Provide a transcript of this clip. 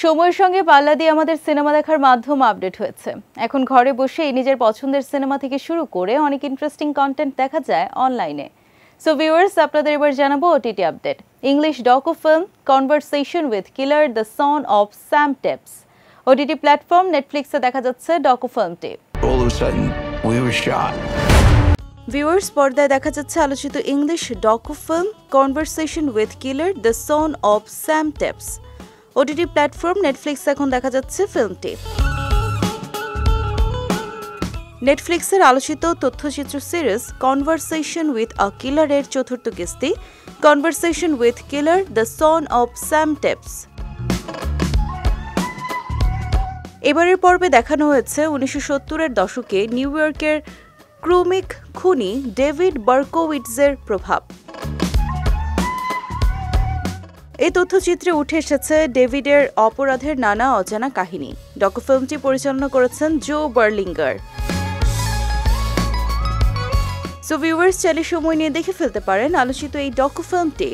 সময়ের সঙ্গে পাল্লা দিয়ে আমাদের সিনেমা দেখার মাধ্যম আপডেট হয়েছে। এখন ঘরে বসেই নিজের পছন্দের সিনেমা থেকে শুরু করে অনেক ইন্টারেস্টিং কন্টেন্ট দেখা যায় অনলাইনে। সো ভিউয়ার্স, আপনাদের এবার জানাবো OTT update. English docu film conversation with killer the son of Sam tips OTT platform নেটফ্লিক্সে দেখা যাচ্ছে ডকু ফিল্মটি। ভিউয়ার্স, পর্দায় দেখা যাচ্ছে আলোচিত English docu film conversation with killer the son of Sam tips. OTT platform Netflix এখন দেখা যাচ্ছে ফিল্মটি। নেটফ্লিক্সের আলোচিত তথ্যচিত্র সিরিজ কনভারসেশন উইথ আ কিলারের চতুর্থ কিস্তি conversation with killer the son of Sam tips. এবারের পর্বে দেখানো হয়েছে 1970-এর দশকে নিউ ইয়র্কের ক্রমিক খুনি ডেভিড বার্কোউইটজের প্রভাব। এই তথ্যচিত্রে উঠে এসেছে ডেভিডের অপরাধের নানা অজানা কাহিনী। ডকু ফিল্মটি পরিচালনা করেছেন জো বার্লিঙ্গার। সো ভিউয়ার্স, চাইলে সময় নিয়ে দেখে ফেলতে পারেন আলোচিত এই ডকু ফিল্মটি।